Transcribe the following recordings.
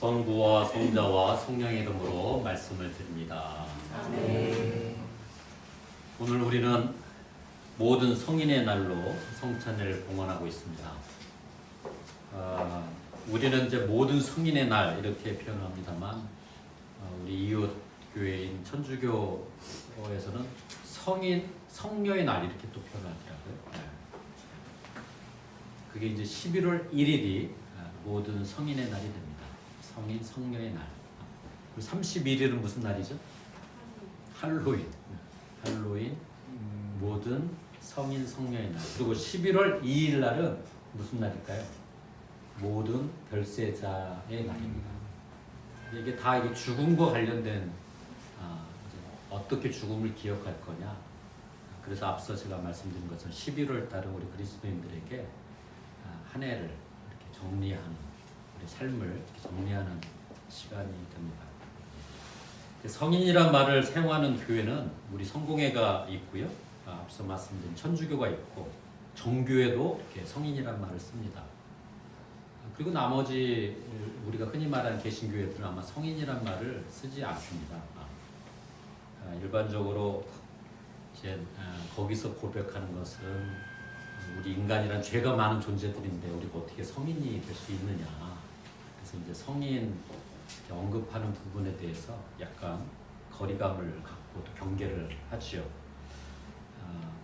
성부와 성자와 성령의 이름으로 말씀을 드립니다. 네. 오늘 우리는 모든 성인의 날로 성찬을 봉헌하고 있습니다. 우리는 이제 모든 성인의 날 이렇게 표현합니다만 우리 이웃 교회인 천주교에서는 성녀의 날 이렇게 또 표현하더라고요. 그게 이제 11월 1일이 모든 성인의 날이 됩니다. 성인, 성녀의 날. 31일은 무슨 날이죠? 할로윈. 할로윈, 모든 성인, 성녀의 날. 그리고 11월 2일 날은 무슨 날일까요? 모든 별세자의 날입니다. 이게 다 이게 죽음과 관련된 이제 어떻게 죽음을 기억할 거냐. 그래서 앞서 제가 말씀드린 것처럼 11월 달은 우리 그리스도인들에게 한 해를 이렇게 정리하는, 우리 삶을 이렇게 정리하는 시간이 됩니다. 성인이란 말을 사용하는 교회는 우리 성공회가 있고요. 앞서 말씀드린 천주교가 있고 정교회도 이렇게 성인이란 말을 씁니다. 그리고 나머지 우리가 흔히 말하는 개신교회들은 아마 성인이란 말을 쓰지 않습니다. 일반적으로 이제 거기서 고백하는 것은 우리 인간이란 죄가 많은 존재들인데 우리가 어떻게 성인이 될 수 있느냐. 그래서 이제 성인 언급하는 부분에 대해서 약간 거리감을 갖고 또 경계를 하지요.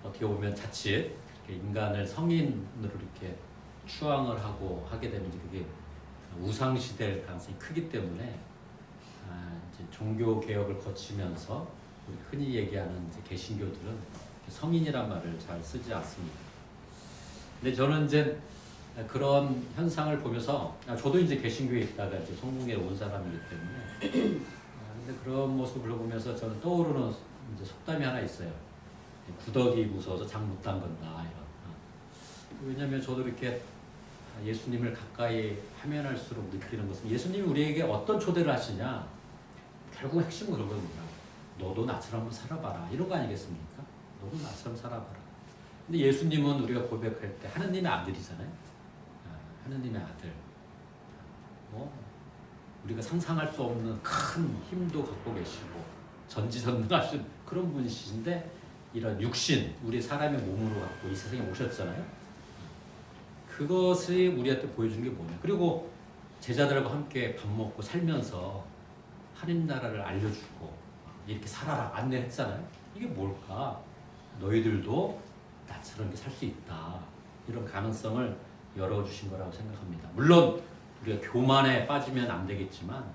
어떻게 보면 자칫 인간을 성인으로 이렇게 추앙을 하고 하게 되면 그게 우상시될 가능성이 크기 때문에 이제 종교 개혁을 거치면서 우리 흔히 얘기하는 이제 개신교들은 성인이란 말을 잘 쓰지 않습니다. 근데 저는 이제 그런 현상을 보면서 저도 이제 개신교에 있다가 이제 성공회에 온 사람이기 때문에 근데 그런 모습을 보면서 저는 떠오르는 이제 속담이 하나 있어요. 구더기 무서워서 장 못 담근다 이런. 왜냐하면 저도 이렇게 예수님을 가까이 하면 할수록 느끼는 것은 예수님이 우리에게 어떤 초대를 하시냐, 결국 핵심은 그런 겁니다. 너도 나처럼 한번 살아봐라 이런 거 아니겠습니까? 너도 나처럼 살아봐라. 근데 예수님은 우리가 고백할 때 하느님의 아들이잖아요. 하느님의 아들. 우리가 상상할 수 없는 큰 힘도 갖고 계시고 전지전능하신 그런 분이신데 이런 육신, 우리 사람의 몸으로 갖고 이 세상에 오셨잖아요. 그것이 우리한테 보여준 게 뭐냐. 그리고 제자들과 함께 밥 먹고 살면서 하나님 나라를 알려주고 이렇게 살아라 안내했잖아요. 이게 뭘까? 너희들도 나처럼 살 수 있다. 이런 가능성을 열어주신 거라고 생각합니다. 물론 우리가 교만에 빠지면 안 되겠지만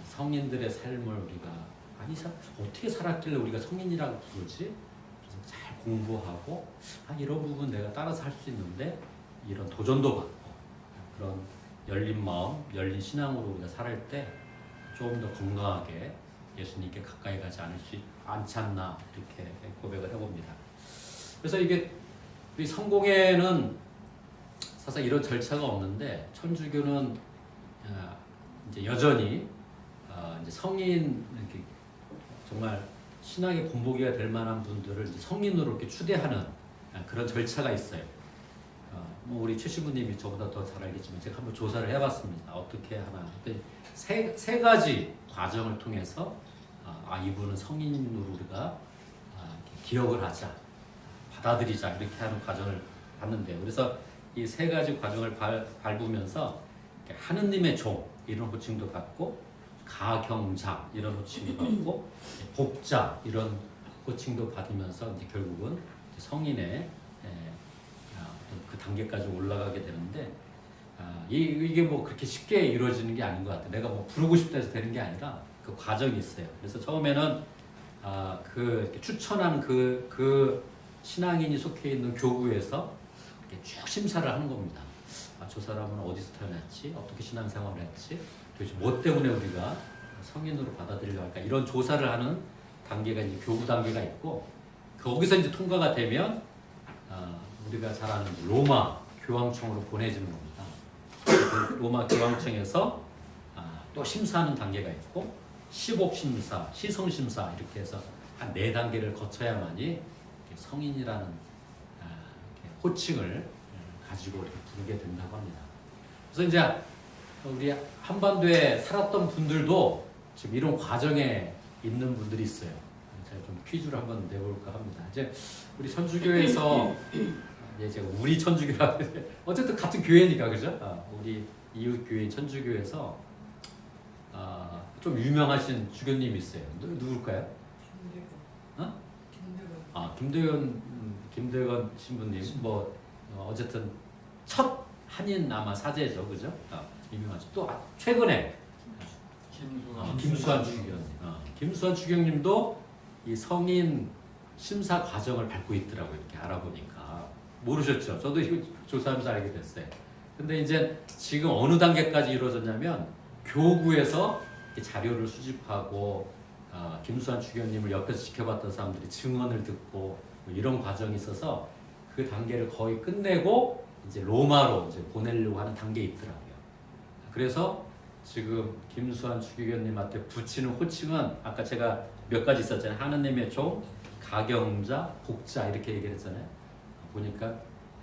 성인들의 삶을 우리가 어떻게 살았길래 우리가 성인이라고 부르지? 그래서 잘 공부하고 이런 부분 내가 따라서 할 수 있는데 이런 도전도 받고 그런 열린 마음, 열린 신앙으로 우리가 살을 때 좀 더 건강하게 예수님께 가까이 가지 않지 않나 이렇게 고백을 해봅니다. 그래서 이게 우리 성공회는 사실 이런 절차가 없는데 천주교는 이제 여전히 이제 성인 이렇게 정말 신앙의 본보기가 될 만한 분들을 이제 성인으로 이렇게 추대하는 그런 절차가 있어요. 뭐 우리 최신부님이 저보다 더 잘 알겠지만 제가 한번 조사를 해봤습니다. 어떻게 하나? 세 가지 과정을 통해서 이분은 성인으로 우리가 기억을 하자, 받아들이자 이렇게 하는 과정을 봤는데요. 그래서 이 세 가지 과정을 밟으면서 하느님의 종 이런 호칭도 받고 가경자 이런 호칭도 받고 복자 이런 호칭도 받으면서 이제 결국은 성인의 그 단계까지 올라가게 되는데 이게 뭐 그렇게 쉽게 이루어지는 게 아닌 것 같아요. 내가 뭐 부르고 싶다 해서 되는 게 아니라 그 과정이 있어요. 그래서 처음에는 그 추천하는 그 신앙인이 속해 있는 교구에서 쭉 심사를 하는 겁니다. 저 사람은 어디서 태어났지? 어떻게 신앙생활을 했지? 도대체 뭐 때문에 우리가 성인으로 받아들이려고 할까? 이런 조사를 하는 단계가 이제 교구 단계가 있고 거기서 이제 통과가 되면 우리가 잘 아는 로마 교황청으로 보내지는 겁니다. 그 로마 교황청에서 또 심사하는 단계가 있고 시복심사, 시성심사 이렇게 해서 한 4단계를 거쳐야만이 성인이라는 호칭을 가지고 이렇게 부르게 된다고 합니다. 그래서 이제 우리 한반도에 살았던 분들도 지금 이런 과정에 있는 분들이 있어요. 제가 좀 퀴즈를 한번 내볼까 합니다. 이제 우리 천주교에서 이제 제가 우리 천주교라 어쨌든 같은 교회니까 그죠? 우리 이웃 교회 천주교에서 좀 유명하신 주교님이 있어요. 누굴까요? 김대건 신부님 어쨌든 첫 한인 아마 사제죠, 그죠? 유명하죠. 또 최근에 김수환 주교님, 김수환 주교님도 이 성인 심사 과정을 밟고 있더라고요. 이렇게 알아보니까 모르셨죠? 저도 이거 조사하면서 알게 됐어요. 근데 이제 지금 어느 단계까지 이루어졌냐면 교구에서 자료를 수집하고 김수환 주교님을 옆에서 지켜봤던 사람들이 증언을 듣고 뭐 이런 과정이 있어서 그 단계를 거의 끝내고 이제 로마로 이제 보내려고 하는 단계에 있더라고요. 그래서 지금 김수환 주교님한테 붙이는 호칭은 아까 제가 몇 가지 있었잖아요. 하느님의 종, 가경자, 복자 이렇게 얘기를 했잖아요. 보니까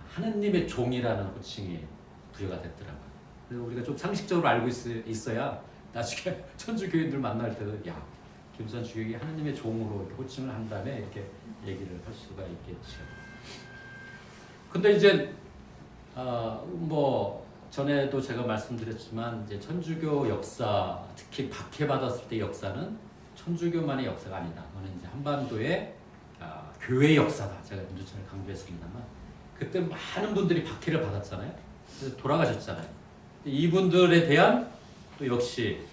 하느님의 종이라는 호칭이 부여가 됐더라고요. 그래서 우리가 좀 상식적으로 알고 있어야 나중에 천주교인들 만날 때도 야 김수환 주교이 하느님의 종으로 이렇게 호칭을 한 다음에 이렇게 얘기를 할 수가 있겠죠. 근데 이제 전에도 제가 말씀드렸지만 이제 천주교 역사, 특히 박해받았을 때 역사는 천주교만의 역사가 아니다. 그거는 이제 한반도의 교회 역사다. 제가 전에 강조했습니다만 그때 많은 분들이 박해를 받았잖아요. 그래서 돌아가셨잖아요. 이분들에 대한 또 역시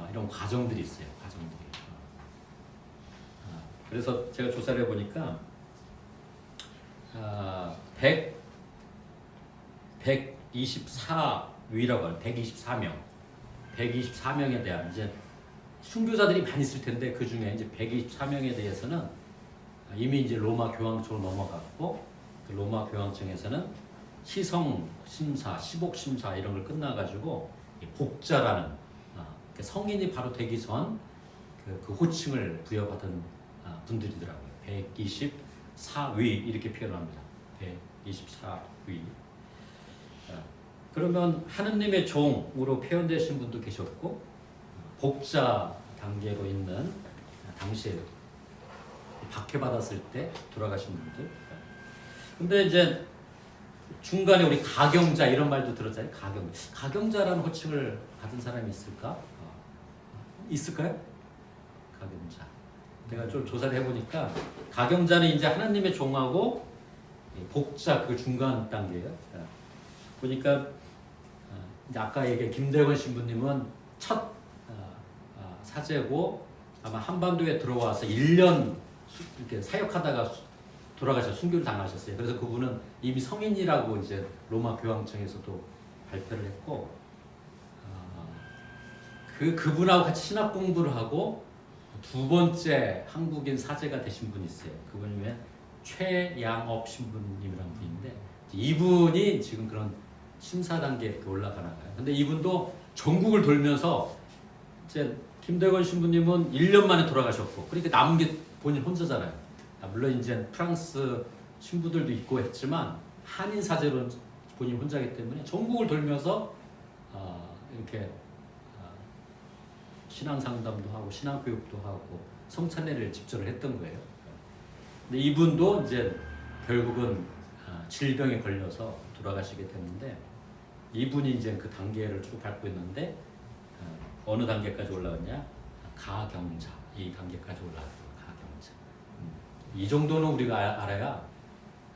이런 과정들이 있어요. 과정들이. 그래서 제가 조사를 해보니까 124위라고 하는 124명에 대한 이제 순교자들이 많이 있을 텐데 그 중에 이제 124명에 대해서는 이미 이제 로마 교황청으로 넘어갔고 그 로마 교황청에서는 희성 심사, 시복 심사 이런 걸 끝나가지고 복자라는 성인이 바로 되기 전 그 호칭을 부여받은 분들이더라고요. 124위 이렇게 표현합니다. 124위. 그러면 하느님의 종으로 표현되신 분도 계셨고 복자 단계로 있는 당시에 박해받았을 때 돌아가신 분들. 근데 이제 중간에 우리 가경자 이런 말도 들었잖아요. 가경자라는 호칭을 받은 사람이 있을까? 있을까요? 가경자. 내가 좀 조사를 해보니까 가경자는 이제 하나님의 종하고 복자 그 중간 단계예요. 보니까 이제 아까 얘기한 김대건 신부님은 첫 사제고 아마 한반도에 들어와서 1년 이렇게 사역하다가 돌아가셔 순교를 당하셨어요. 그래서 그분은 이미 성인이라고 이제 로마 교황청에서도 발표를 했고 그분하고 같이 신학 공부를 하고 두 번째 한국인 사제가 되신 분이 있어요. 그분이 최양업 신부님이라는 분인데 이분이 지금 그런 심사 단계에 이렇게 올라가나 봐요. 근데 이분도 전국을 돌면서 이제 김대건 신부님은 1년 만에 돌아가셨고 그러니까 남은 게 본인 혼자잖아요. 물론 이제 프랑스 신부들도 있고 했지만 한인 사제로는 본인 혼자이기 때문에 전국을 돌면서 이렇게 신앙 상담도 하고 신앙 교육도 하고 성찬례를 집절을 했던 거예요. 근데 이분도 이제 결국은 질병에 걸려서 돌아가시게 됐는데 이분이 이제 그 단계를 쭉 밟고 있는데 어느 단계까지 올라왔냐? 가경자 이 단계까지 올라왔어요. 가경자. 이 정도는 우리가 알아야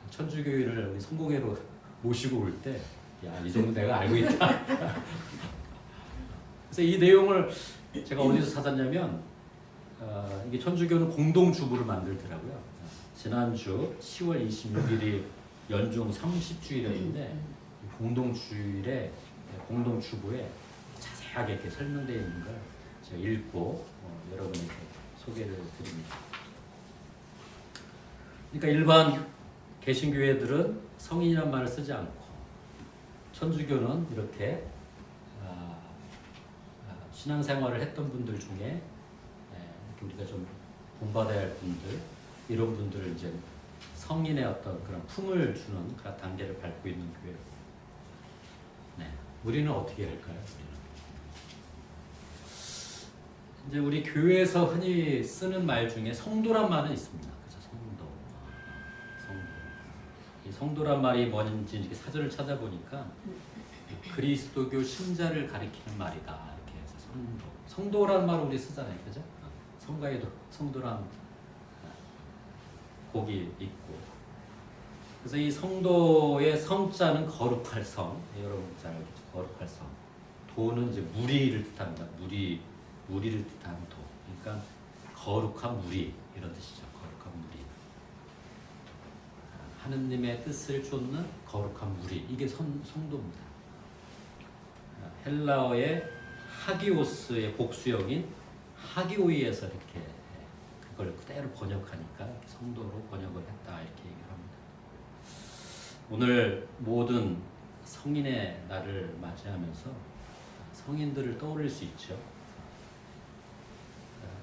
천주교회를 우리 성공회로 모시고 올 때 야, 이 정도 내가 알고 있다. 그래서 이 내용을 제가 어디서 찾았냐면 이게 천주교는 공동주부를 만들더라고요. 지난주 10월 26일이 연중 30주일이었는데 공동주일에 공동주부에 자세하게 이렇게 설명되어 있는 걸 제가 읽고 여러분에게 소개를 드립니다. 그러니까 일반 개신교회들은 성인이라는 말을 쓰지 않고 천주교는 이렇게 신앙생활을 했던 분들 중에 이렇게 우리가 좀 본받아야 할 분들 이런 분들을 이제 성인의 어떤 그런 품을 주는 그런 단계를 밟고 있는 교회고 우리는 어떻게 할까요? 이제 우리 교회에서 흔히 쓰는 말 중에 성도란 말은 있습니다. 그죠? 성도. 이 성도란 말이 뭔지 이렇게 사전을 찾아보니까 그리스도교 신자를 가리키는 말이다. 이렇게 해서 성도. 성도라는 말을 우리 쓰잖아요. 그죠? 성가에도 성도란 곡이 있고. 그래서 이 성도의 성자는 거룩할 성. 여러분 잘 알겠죠? 거룩할 성. 도는 이제 무리를 뜻합니다. 무리를 뜻하는 도. 그러니까 거룩한 무리 이런 뜻이죠. 거룩한 무리. 하느님의 뜻을 쫓는 거룩한 무리. 이게 성도입니다. 헬라어의 하기오스의 복수형인 하기오이에서 이렇게 그걸 그대로 번역하니까 성도로 번역을 했다 이렇게 얘기를 합니다. 오늘 모든 성인의 날을 맞이하면서 성인들을 떠올릴 수 있죠.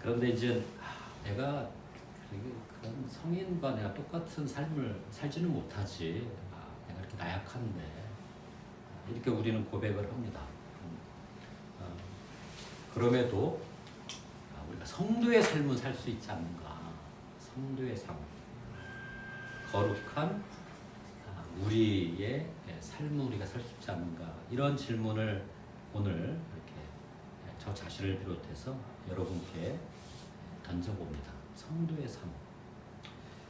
그런데 이제 내가 그런 성인과 내가 똑같은 삶을 살지는 못하지. 내가 이렇게 나약한데 이렇게 우리는 고백을 합니다. 그럼에도 우리가 성도의 삶을 살 수 있지 않는가. 성도의 삶, 거룩한 우리의 삶을 우리가 살 수 있지 않는가. 이런 질문을 오늘 이렇게 저 자신을 비롯해서 여러분께 던져봅니다. 성도의 삶.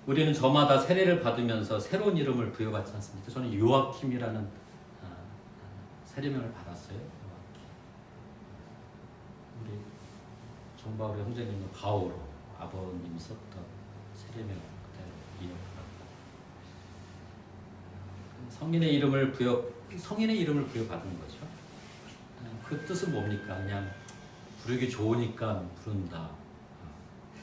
우리는 저마다 세례를 받으면서 새로운 이름을 부여받지 않습니까? 저는 요아킴이라는 세례명을 받았어요. 요아킴. 우리 정바울의 형제님은 바오로 아버님이 썼던 세례명 그대로 이어받았고 성인의 이름을 부여받은 거죠. 그 뜻은 뭡니까? 그냥 부르기 좋으니까 부른다.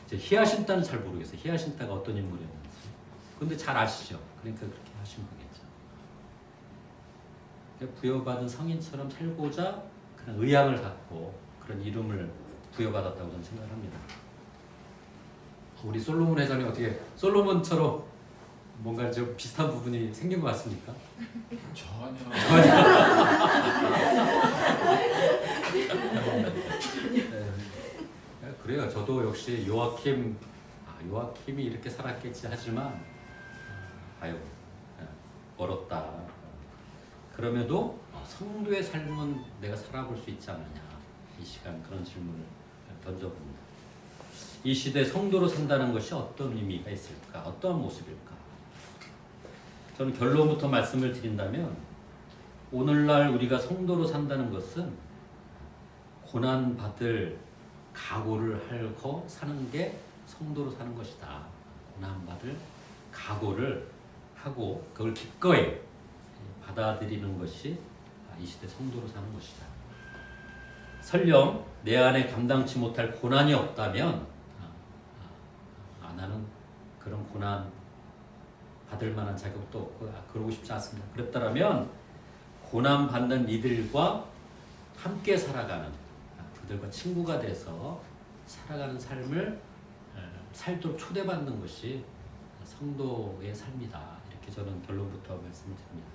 이제 히야신타는 잘 모르겠어요. 히야신타가 어떤 인물이었는지. 근데 잘 아시죠? 그러니까 그렇게 하신 거겠죠. 그러니까 부여받은 성인처럼 살고자 그런 의향을 갖고 그런 이름을 부여받았다고 저는 생각을 합니다. 우리 솔로몬 회장님 어떻게 솔로몬처럼 뭔가 좀 비슷한 부분이 생긴 것 같습니까? 전혀. 네. 그래요. 저도 역시 요아킴이 이렇게 살았겠지 하지만 멀었다. 그럼에도 성도의 삶은 내가 살아볼 수 있지 않느냐. 이 시간 그런 질문을 던져봅니다. 이 시대 성도로 산다는 것이 어떤 의미가 있을까? 어떤 모습일까? 저는 결론부터 말씀을 드린다면 오늘날 우리가 성도로 산다는 것은 고난받을 각오를 하고 사는 게 성도로 사는 것이다. 고난받을 각오를 하고 그걸 기꺼이 받아들이는 것이 이 시대 성도로 사는 것이다. 설령 내 안에 감당치 못할 고난이 없다면 나는 그런 고난 받을 만한 자격도 없고 그러고 싶지 않습니다. 그랬다면 고난 받는 이들과 함께 살아가는 그들과 친구가 돼서 살아가는 삶을 살도록 초대받는 것이 성도의 삶이다. 이렇게 저는 결론부터 말씀을 드립니다.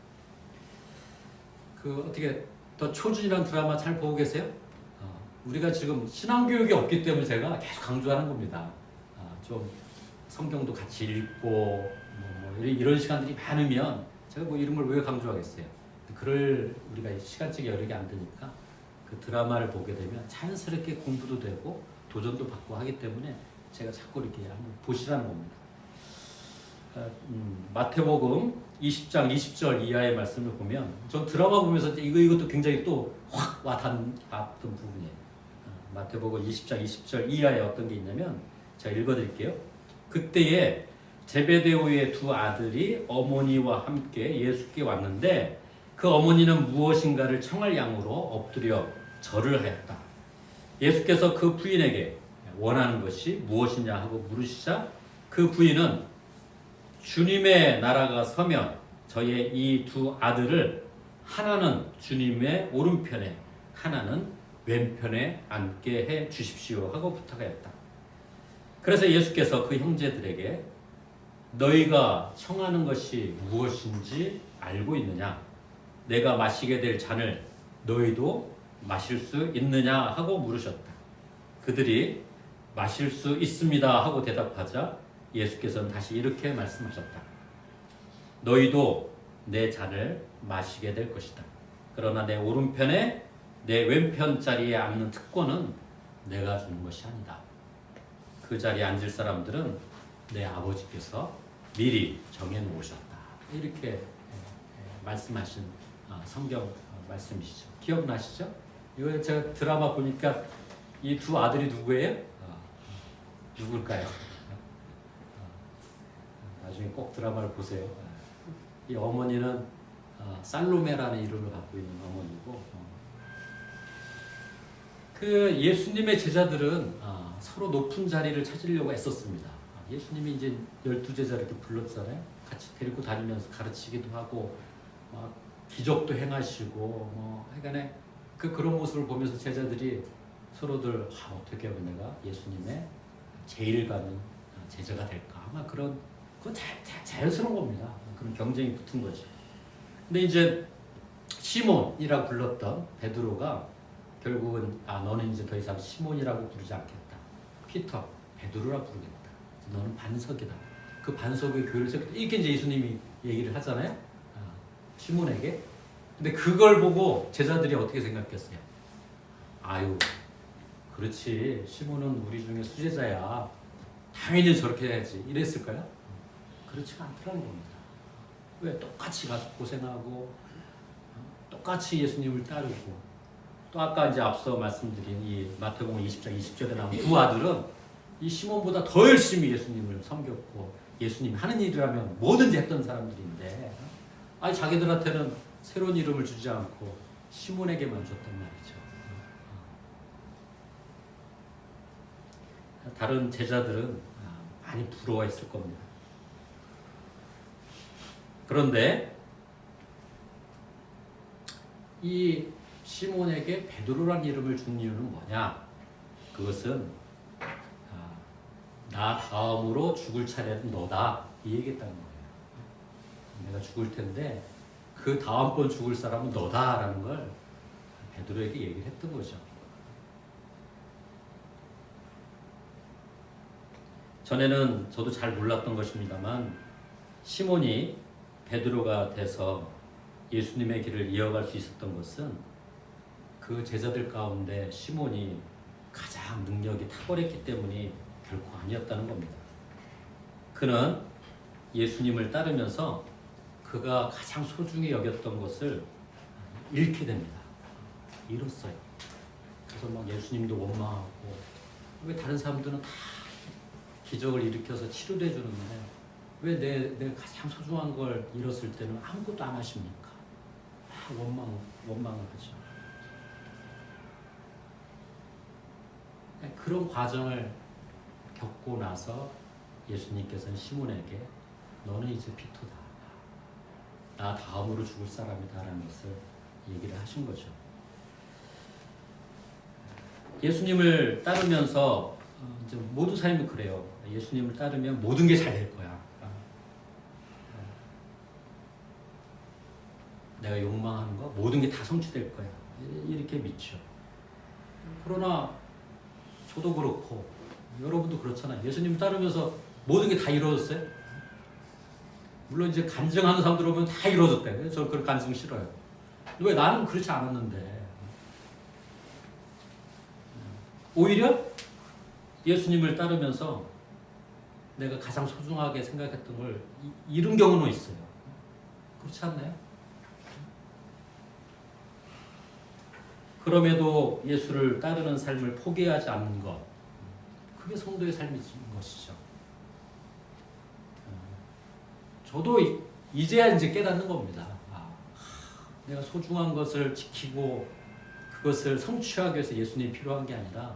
어떻게 더 초준이라는 드라마 잘 보고 계세요? 우리가 지금 신앙교육이 없기 때문에 제가 계속 강조하는 겁니다. 좀 성경도 같이 읽고 이런 시간들이 많으면 제가 이런 걸 왜 강조하겠어요? 그럴 우리가 시간적 여력이 안 되니까 그 드라마를 보게 되면 자연스럽게 공부도 되고 도전도 받고 하기 때문에 제가 자꾸 이렇게 한번 보시라는 겁니다. 마태복음 20장 20절 이하의 말씀을 보면 저 드라마 보면서 이것도 굉장히 또 확 와닿던 부분이에요. 마태복음 20장 20절 이하에 어떤 게 있냐면 제가 읽어드릴게요. 그때에 제베데오의 두 아들이 어머니와 함께 예수께 왔는데 그 어머니는 무엇인가를 청할 양으로 엎드려 절을 하였다. 예수께서 그 부인에게 원하는 것이 무엇이냐 하고 물으시자 그 부인은 주님의 나라가 서면 저의 이 두 아들을 하나는 주님의 오른편에 하나는 왼편에 앉게 해 주십시오 하고 부탁하였다. 그래서 예수께서 그 형제들에게 너희가 청하는 것이 무엇인지 알고 있느냐? 내가 마시게 될 잔을 너희도 마실 수 있느냐 하고 물으셨다. 그들이 마실 수 있습니다 하고 대답하자 예수께서는 다시 이렇게 말씀하셨다. 너희도 내 잔을 마시게 될 것이다. 그러나 내 오른편에 내 왼편 자리에 앉는 특권은 내가 주는 것이 아니다. 그 자리에 앉을 사람들은 내 아버지께서 미리 정해놓으셨다. 이렇게 말씀하신 성경 말씀이시죠. 기억나시죠? 이거 제가 드라마 보니까 이 두 아들이 누구예요? 누굴까요? 나중에 꼭 드라마를 보세요. 이 어머니는 살로메라는 이름을 갖고 있는 어머니고, 그 예수님의 제자들은 서로 높은 자리를 찾으려고 애썼습니다. 예수님이 이제 12제자를 이렇게 불렀잖아요. 같이 데리고 다니면서 가르치기도 하고 막 기적도 행하시고 하여간에 그런 모습을 보면서 제자들이 서로들 어떻게 하면 내가 예수님의 제일 가는 제자가 될까, 아마 그건 자연스러운 겁니다. 그런 경쟁이 붙은 거죠. 근데 이제 시몬이라고 불렀던 베드로가 결국은 너는 이제 더 이상 시몬이라고 부르지 않겠다. 피터, 베드로라 부르겠다. 너는 반석이다. 그 반석의 교회를 세우겠다. 이렇게 이제 예수님이 얘기를 하잖아요. 시몬에게. 근데 그걸 보고 제자들이 어떻게 생각했어요? 아유, 그렇지. 시몬은 우리 중에 수제자야. 당연히 저렇게 해야지. 이랬을까요? 그렇지가 않더라는 겁니다. 왜? 똑같이 가서 고생하고 똑같이 예수님을 따르고, 또 아까 이제 앞서 말씀드린 이 마태복음 20장 20절에 나온 두 아들은 이 시몬보다 더 열심히 예수님을 섬겼고 예수님이 하는 일이라면 뭐든지 했던 사람들인데, 자기들한테는 새로운 이름을 주지 않고 시몬에게만 줬단 말이죠. 다른 제자들은 많이 부러워했을 겁니다. 그런데 이 시몬에게 베드로라는 이름을 준 이유는 뭐냐? 그것은 나 다음으로 죽을 차례는 너다, 이 얘기했다는 거예요. 내가 죽을 텐데 그 다음번 죽을 사람은 너다라는 걸 베드로에게 얘기를 했던 거죠. 전에는 저도 잘 몰랐던 것입니다만 시몬이 베드로가 돼서 예수님의 길을 이어갈 수 있었던 것은 그 제자들 가운데 시몬이 가장 능력이 탁월했기 때문이 결코 아니었다는 겁니다. 그는 예수님을 따르면서 그가 가장 소중히 여겼던 것을 잃게 됩니다. 잃었어요. 그래서 막 예수님도 원망하고, 왜 다른 사람들은 다 기적을 일으켜서 치료를 해주는데 왜 내 가장 소중한 걸 잃었을 때는 아무것도 안 하십니까? 원망을 하죠. 그런 과정을 겪고 나서 예수님께서는 시몬에게 너는 이제 피터다, 나 다음으로 죽을 사람이다 라는 것을 얘기를 하신 거죠. 예수님을 따르면서 이제 모두 삶이 그래요. 예수님을 따르면 모든 게 잘 될 거야. 내가 욕망하는 거 모든 게 다 성취될 거야. 이렇게 믿죠. 그러나 저도 그렇고 여러분도 그렇잖아요. 예수님 따르면서 모든 게 다 이루어졌어요? 물론 이제 간증하는 사람들 보면 다 이루어졌대. 저는 그런 간증 싫어요. 왜? 나는 그렇지 않았는데. 오히려 예수님을 따르면서 내가 가장 소중하게 생각했던 걸 잃은 경우는 있어요. 그렇지 않나요? 그럼에도 예수를 따르는 삶을 포기하지 않는 것, 그게 성도의 삶인 것이죠. 저도 이제야 이제 깨닫는 겁니다. 내가 소중한 것을 지키고 그것을 성취하기 위해서 예수님이 필요한 게 아니라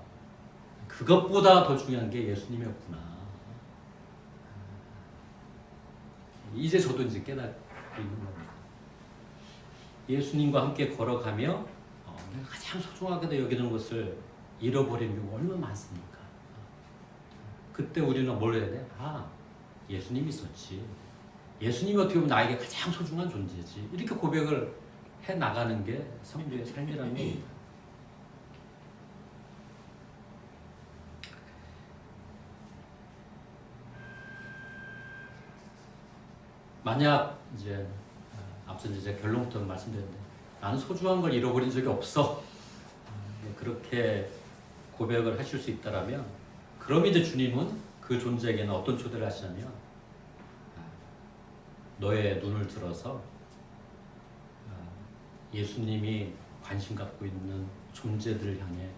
그것보다 더 중요한 게 예수님이었구나. 이제 저도 이제 깨닫고 있는 겁니다. 예수님과 함께 걸어가며 내가 가장 소중하게 여기는 것을 잃어버리는 경우가 얼마나 많습니까? 그때 우리는 뭘 해야 돼? 예수님이 있었지. 예수님이 어떻게 보면 나에게 가장 소중한 존재지. 이렇게 고백을 해 나가는 게 성도의 삶이라는 겁니다. 만약 이제 앞서 이제 결론부터 말씀드렸는데 나는 소중한 걸 잃어버린 적이 없어. 그렇게 고백을 하실 수 있다라면 그럼 이제 주님은 그 존재에게는 어떤 초대를 하시냐면 너의 눈을 들어서 예수님이 관심 갖고 있는 존재들을 향해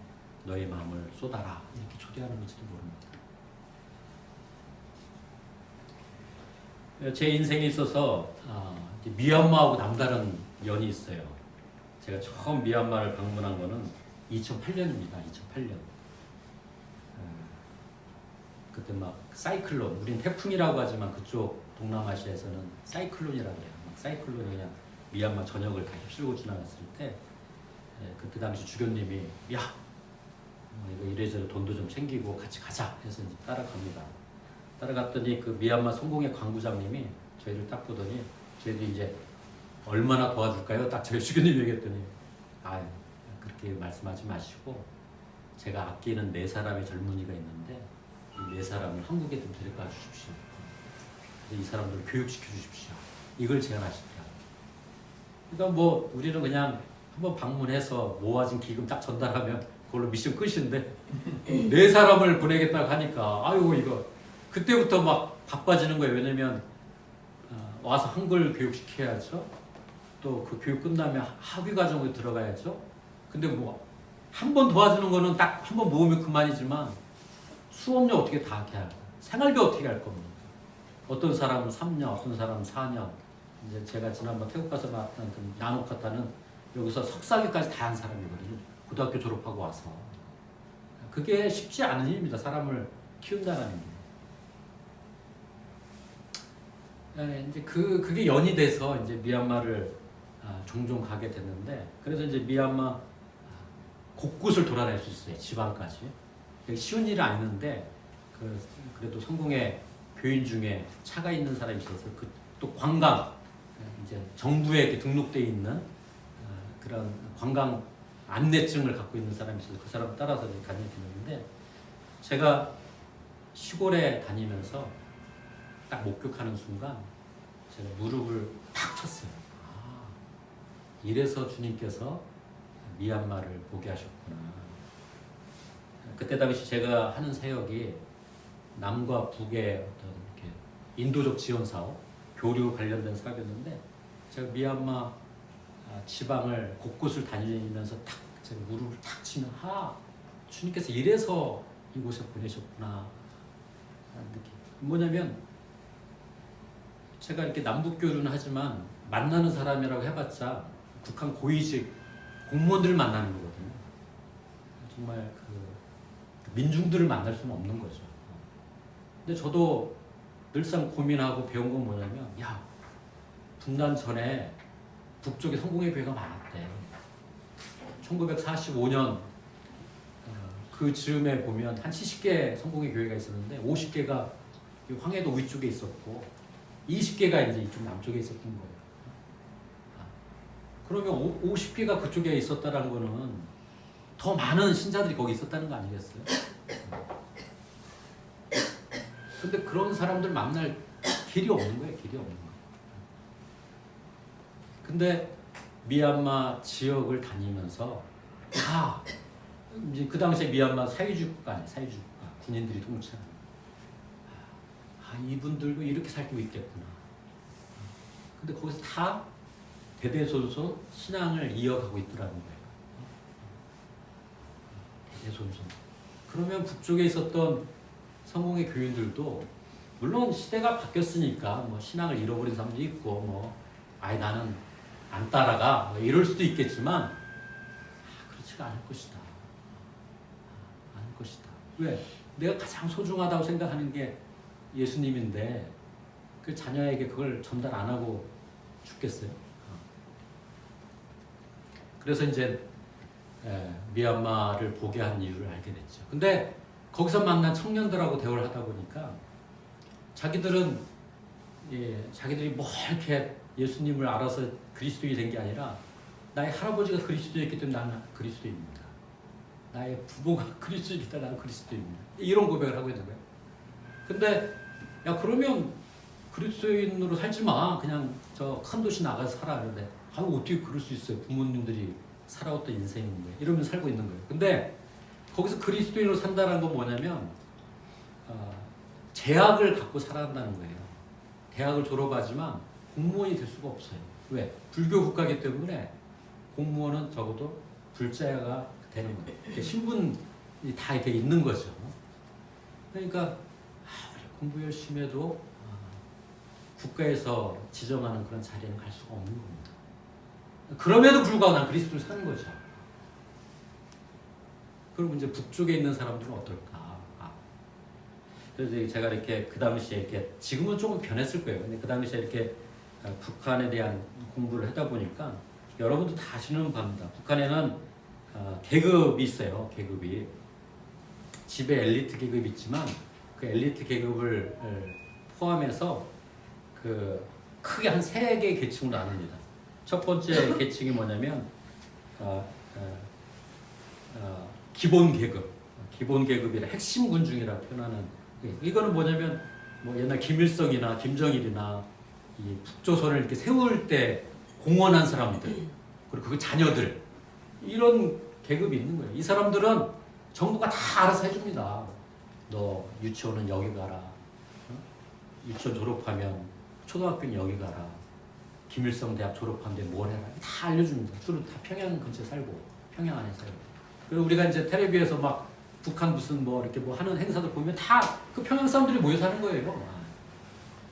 너의 마음을 쏟아라 이렇게 초대하는 건지도 모릅니다. 제 인생에 있어서 미얀마하고 남다른 연이 있어요. 제가 처음 미얀마를 방문한 거는 2008년입니다. 2008년. 그때 막 사이클론, 우린 태풍이라고 하지만 그쪽 동남아시아에서는 사이클론이라고 해요. 막 사이클론이 그냥 미얀마 전역을 다 휩쓸고 지나갔을 때 그때 당시 주교님이 야 이거 이래저래 돈도 좀 챙기고 같이 가자 해서 이제 따라갑니다. 따라갔더니 그 미얀마 성공회 광부장님이 저희를 딱 보더니 저희도 이제 얼마나 도와줄까요? 딱 저희 주교님이 얘기했더니 그렇게 말씀하지 마시고 제가 아끼는 4사람의 젊은이가 있는데 이 4사람을 한국에 좀 데려가 주십시오. 이 사람들을 교육시켜 주십시오. 이걸 제안하시더라고요. 그러니까 뭐 우리는 그냥 한번 방문해서 모아진 기금 딱 전달하면 그걸로 미션 끝인데 4사람을 보내겠다고 하니까 아이고 이거 그때부터 막 바빠지는 거예요. 왜냐면 와서 한글 교육시켜야죠. 또 그 교육 끝나면 학위 과정으로 들어가야죠. 근데 뭐 한 번 도와주는 거는 딱 한 번 모으면 그만이지만 수업료 어떻게 다 할까? 생활비 어떻게 할 겁니까? 어떤 사람은 3년, 어떤 사람은 4년. 이제 제가 지난번 태국 가서 만났던 그 나노카타는 여기서 석사기까지 다 한 사람이거든요. 고등학교 졸업하고 와서. 그게 쉽지 않은 일입니다. 사람을 키운다는 게. 이제 그게 연이 돼서 이제 미얀마를 종종 가게 됐는데, 그래서 이제 미얀마 곳곳을 돌아다닐 수 있어요. 지방까지. 쉬운 일은 아닌데, 그래도 성공의 교인 중에 차가 있는 사람이 있어서 또 관광, 이제 정부에 이렇게 등록되어 있는 그런 관광 안내증을 갖고 있는 사람이 있어서 그 사람 따라서 다니는데, 제가 시골에 다니면서 딱 목격하는 순간 제가 무릎을 탁 쳤어요. 이래서 주님께서 미얀마를 보게 하셨구나. 그때 당시 제가 하는 사역이 남과 북의 어떤 이렇게 인도적 지원 사업, 교류 관련된 사업이었는데 제가 미얀마 지방을 곳곳을 다니면서 탁 제가 무릎을 탁 치면 주님께서 이래서 이곳에 보내셨구나 하는 느낌. 뭐냐면 제가 이렇게 남북 교류는 하지만 만나는 사람이라고 해봤자 북한 고위직 공무원들을 만나는 거거든요. 정말 그 민중들을 만날 수는 없는 거죠. 근데 저도 늘상 고민하고 배운 건 뭐냐면, 분단 전에 북쪽에 성공회 교회가 많았대. 1945년 그 즈음에 보면 한 70개 성공회 교회가 있었는데 50개가 황해도 위쪽에 있었고 20개가 이제 이쪽 남쪽에 있었던 거예요. 그러면 50개가 그쪽에 있었다는 거는 더 많은 신자들이 거기 있었다는 거 아니겠어요? 근데 그런 사람들 만날 길이 없는 거예요. 길이 없는 거예요. 근데 미얀마 지역을 다니면서 이제 그 당시에 미얀마 사회주의 국가 아니에요. 사회주의 국가. 군인들이 통치하는. 이분들도 이렇게 살고 있겠구나. 근데 거기서 다 대대손손 신앙을 이어가고 있더라는 거예요. 대대손손. 그러면 북쪽에 있었던 성공의 교인들도 물론 시대가 바뀌었으니까 뭐 신앙을 잃어버린 사람도 있고 나는 안 따라가 이럴 수도 있겠지만 그렇지가 않을 것이다. 않을 것이다. 왜? 내가 가장 소중하다고 생각하는 게 예수님인데 그 자녀에게 그걸 전달 안 하고 죽겠어요? 그래서 이제 미얀마를 보게 한 이유를 알게 됐죠. 근데 거기서 만난 청년들하고 대화를 하다 보니까 자기들이 뭐 이렇게 예수님을 알아서 그리스도인이 된 게 아니라 나의 할아버지가 그리스도였기 때문에 나는 그리스도입니다. 나의 부모가 그리스도이기 때문에 나는 그리스도입니다. 이런 고백을 하고 있는 거예요. 근데 야 그러면 그리스도인으로 살지 마. 그냥 저 큰 도시 나가서 살아. 그런데 어떻게 그럴 수 있어요. 부모님들이 살아왔던 인생인데 이러면 살고 있는 거예요. 근데 거기서 그리스도인으로 산다는 건 뭐냐면 제약을 갖고 살아야 한다는 거예요. 대학을 졸업하지만 공무원이 될 수가 없어요. 왜? 불교 국가이기 때문에 공무원은 적어도 불자가 되는 거예요. 신분이 다 이렇게 있는 거죠. 그러니까 공부 열심히 해도 국가에서 지정하는 그런 자리에는 갈 수가 없는 겁니다. 그럼에도 불구하고 난 그리스도를 사는 거죠. 그럼 이제 북쪽에 있는 사람들은 어떨까? 그래서 제가 이렇게 그 당시에 이렇게 지금은 조금 변했을 거예요. 근데 그 당시에 이렇게 북한에 대한 공부를 하다 보니까 여러분도 다 아시는 바입니다. 북한에는 계급이 있어요. 계급이 집에 엘리트 계급이 있지만 그 엘리트 계급을 포함해서 그 크게 한 3개의 계층으로 나눕니다. 첫 번째 계층이 뭐냐면 기본 계급, 기본 계급이라 핵심 군중이라 표현하는 이거는 뭐냐면 뭐 옛날 김일성이나 김정일이나 이 북조선을 이렇게 세울 때 공헌한 사람들 그리고 그 자녀들 이런 계급이 있는 거예요. 이 사람들은 정부가 다 알아서 해줍니다. 너 유치원은 여기 가라. 유치원 졸업하면 초등학교는 여기 가라. 김일성 대학 졸업하면 뭘 해라. 다 알려줍니다. 주로 다 평양 근처에 살고 평양 안에 살고. 그리고 우리가 이제 텔레비에서 막 북한 무슨 뭐 이렇게 뭐 하는 행사들 보면 다 그 평양 사람들이 모여 사는 거예요.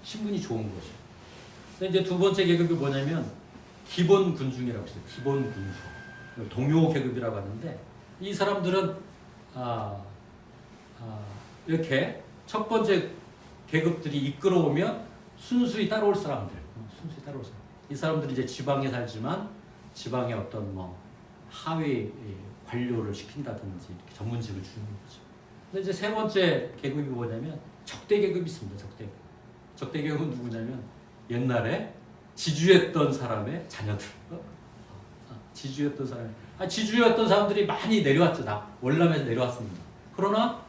신분이 좋은 거죠. 근데 이제 두 번째 계급이 뭐냐면 기본 군중이라고 했어요. 기본 군중. 동료 계급이라고 하는데 이 사람들은 이렇게 첫 번째 계급들이 이끌어오면 순수히 따라올 사람들. 순수히 따라올 사람. 이 사람들이 이제 지방에 살지만 지방의 어떤 뭐 하위 관료를 시킨다든지 이렇게 전문직을 주는 거죠. 근데 이제 세 번째 계급이 뭐냐면 적대 계급이 있습니다. 적대 계급. 적대 계급은 누구냐면 옛날에 지주였던 사람의 자녀들. 지주였던 사람. 지주였던 사람들이 많이 내려왔죠. 다 월남에서 내려왔습니다. 그러나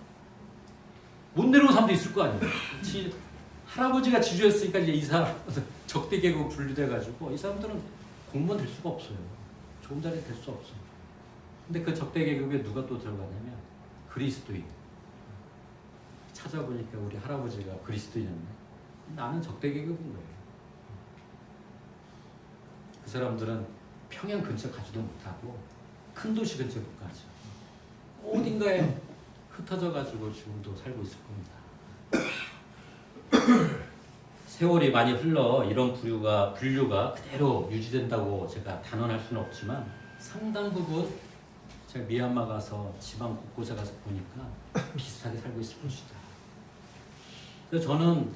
못 내려온 사람도 있을 거 아니에요. 할아버지가 지주였으니까 이제 이 사람 적대 계급 분류돼 가지고 이 사람들은 공무원 될 수가 없어요. 좋은 자리에 될 수 없어요. 근데 그 적대 계급에 누가 또 들어가냐면 그리스도인. 찾아보니까 우리 할아버지가 그리스도인이었네. 나는 적대 계급인 거예요. 그 사람들은 평양 근처 가지도 못하고 큰 도시 근처 못 가죠. 어딘가에 흩어져 가지고 지금도 살고 있을 겁니다. 세월이 많이 흘러 이런 분류가 그대로 유지된다고 제가 단언할 수는 없지만 상당 부분 제가 미얀마 가서 지방 곳곳에 가서 보니까 비슷하게 살고 있을 것이다. 그래서 저는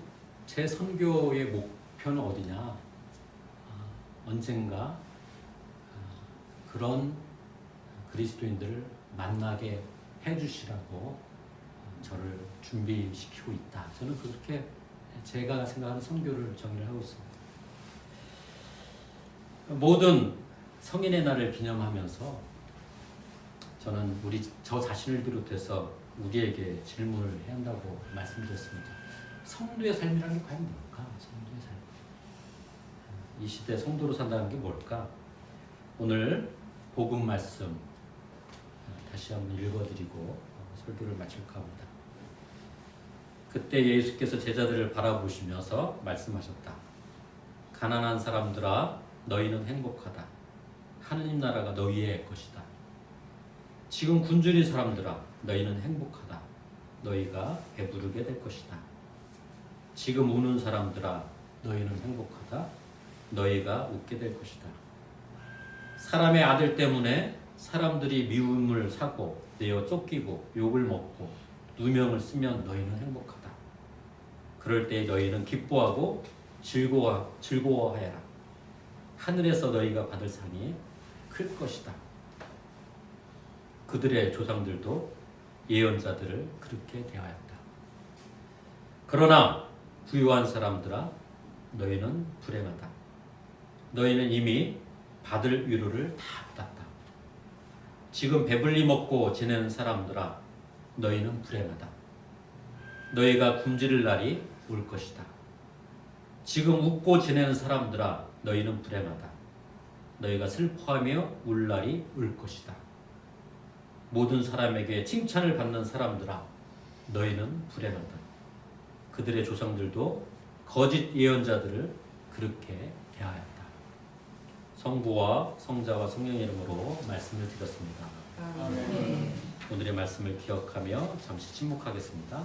제 선교의 목표는 어디냐? 언젠가 그런 그리스도인들을 만나게 해주시라고 저를 준비시키고 있다. 저는 그렇게 제가 생각하는 선교를 정의를 하고 있습니다. 모든 성인의 날을 기념하면서 저는 저 자신을 비롯해서 우리에게 질문을 해야 한다고 말씀드렸습니다. 성도의 삶이라는 게 과연 뭘까? 성도의 삶. 이 시대 성도로 산다는 게 뭘까? 오늘 복음 말씀 다시 한번 읽어드리고 설교를 마칠까 합니다. 그때 예수께서 제자들을 바라보시면서 말씀하셨다. 가난한 사람들아 너희는 행복하다. 하느님 나라가 너희의 것이다. 지금 굶주린 사람들아 너희는 행복하다. 너희가 배부르게 될 것이다. 지금 우는 사람들아 너희는 행복하다. 너희가 웃게 될 것이다. 사람의 아들 때문에 사람들이 미움을 사고 내어 쫓기고 욕을 먹고 누명을 쓰면 너희는 행복하다. 그럴 때 너희는 기뻐하고 즐거워하여라. 하늘에서 너희가 받을 상이 클 것이다. 그들의 조상들도 예언자들을 그렇게 대하였다. 그러나 부유한 사람들아 너희는 불행하다. 너희는 이미 받을 위로를 다 받았다. 지금 배불리 먹고 지내는 사람들아, 너희는 불행하다. 너희가 굶주릴 날이 올 것이다. 지금 웃고 지내는 사람들아, 너희는 불행하다. 너희가 슬퍼하며 울 날이 올 것이다. 모든 사람에게 칭찬을 받는 사람들아, 너희는 불행하다. 그들의 조상들도 거짓 예언자들을 그렇게 대하였다. 성부와 성자와 성령의 이름으로 말씀을 드렸습니다. 아멘. 오늘의 말씀을 기억하며 잠시 침묵하겠습니다.